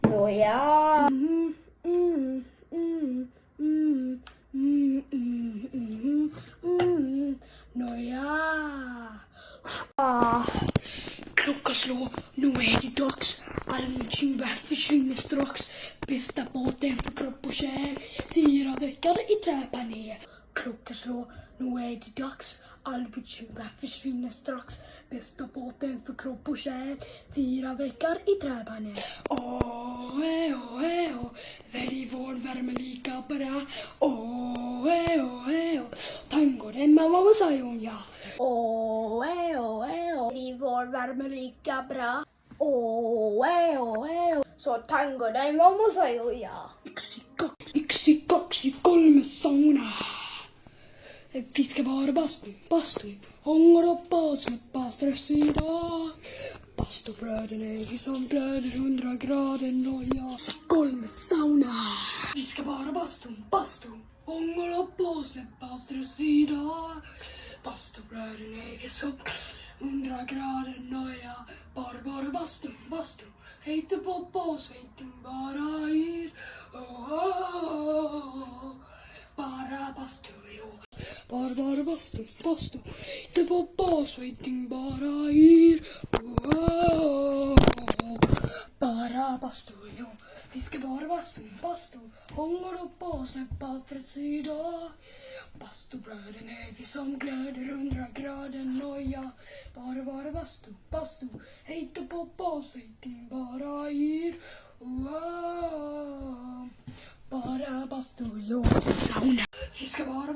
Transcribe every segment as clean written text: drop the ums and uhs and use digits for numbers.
Nåja. Nåja. Klockan slår, nu är det dags. Allmän tjuvvärld försvinner strax. Bästa båten för kropp och själ. 4 veckor i träpanel. Klockan slår, nu är det dags. Allmän tjuvvärld försvinner strax. Bästa båten för kropp och själ. 4 veckor i träpanel. Välj vår värme lika bra. Tango den mamma säger hon ja. I vår värme lika bra. Så tango den mamma säger ja. Yksi, kolme sauna. Vi ska vara bastu. Hångar upp och släppa stress idag. Bastubröden är vi som glöder 100 grader noja. Kolme sauna. Vi ska vara bastu. Hångar upp och släppa stress idag. Bastubröden är vi som 100 grader noja. Bara bastu. Hejta på basvejten bara yr. Bara bastu, jo. Bara bastu. Hejta på basvejten bara yr. Bara bastu, jo. Vi ska bara bastu. Hångar upp och släppa stress idag. Bastubröden är vi som glöder 100 grader noja. Bara bastu. Hejta på basvejten bara yr. Bara bastu, jo. Sauna. Vi ska bara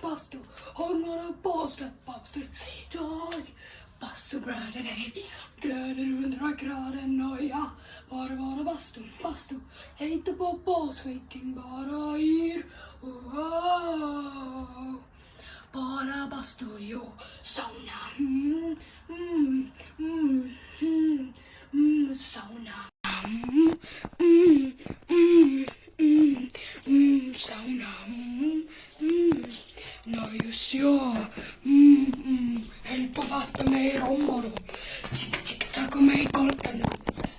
bastu. Hångar upp och släppa stress idag. Bastubröden är vi som glöder 100 grader noja. Bara bastu. Hejta på basvejten bara yr. Bara bastu, jo. Sauna. Sauna. Sauna. Nöjes ja. Häll på vatten med rom och rom. Tick-tack och mig golpen.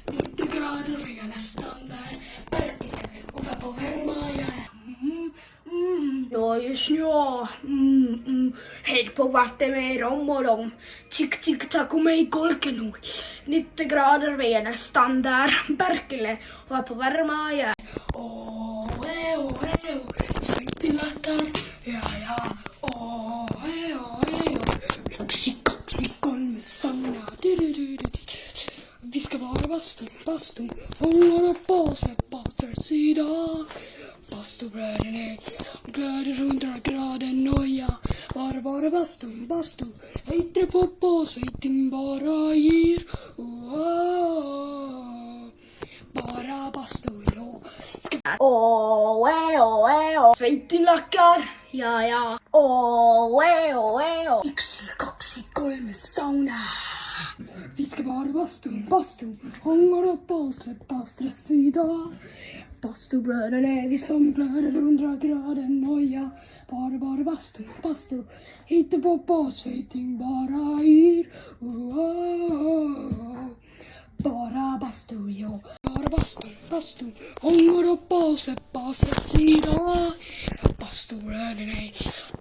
90 grader är jag nästan där. Perfekt. Och vad på värma jag är. Nöjes ja. Häll på vatten med rom och rom. Tick-tack och mig golken. 90 grader är jag nästan där. Berkele. Och vad på värma jag är. Svettilackar, ja. Kaxi, kolme sauna. Vi ska bara bastu. Hångar upp och släppa stress idag. Bastubröden är glöder 100 grader noja. Bara bastu. Hejta på basvejten bara yr. Bara bastu, jo. Svejten lackar, ja. Yksi, kolme sauna. Vi ska bara bastu. Hångar upp och släppa stress idag. Bastubröden är vi som glöder 100 grader noja. Bara bastu. Hitta på basvejten bara yr. Bara bastu, jo. Bara bastu. Hångar upp och släppa stress idag. Bastubröden är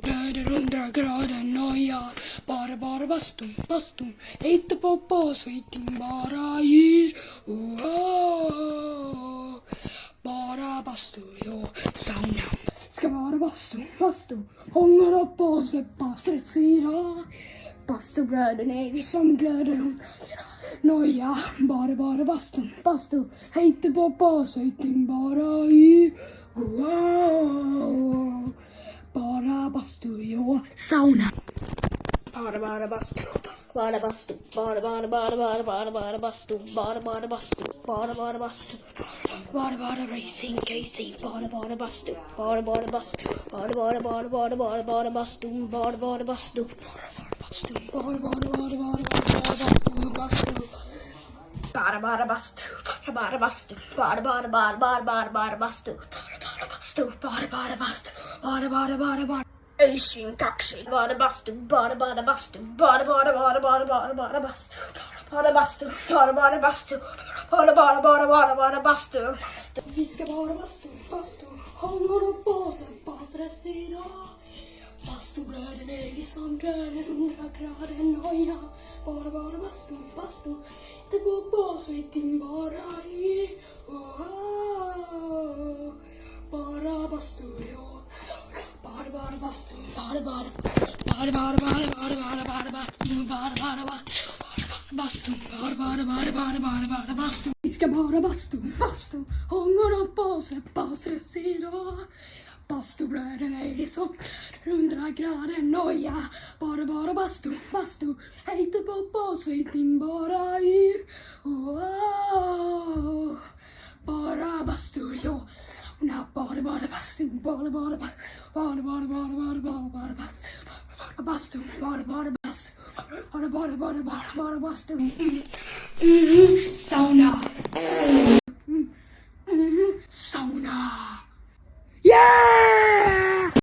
glöder 100 grader noja. Bara bastu. Hitta på basvejten bara yr. Bara bastu, jo. Sauna. Ska bara bastu. Hångar upp och släppa stress idag. Bastubröden är vi som glöder 100 grader noja. Bara bastu. Hejta på basvejten bara yr. Bara bastu, jo. Sauna. Bara bastu. Bara bastu. Bara racing Casey. Bara bastu. Bara bastu. Bara bastu. Station kaxig. Bara bastu, bara bastu, bara bastu, bara bastu, bara bastu, bara bastu. Vi ska bara bastu, håller upp basen, bastres idag. Bastuglöden är vi som glöden 100 grader noja. Bara bastu, inte på bas och inte bara i. Bara bastu, ja. Bara bastu, bara bastu. Vi ska bara bastu, hångor och bastres idag. Bastuglöden är vi som 100 grader noja. Bara bastu, inte på bas och inte bara yr. Bara bastu, ja. Bara bastu, bara bastu, bara bastu. Sauna. Sauna. Yeah!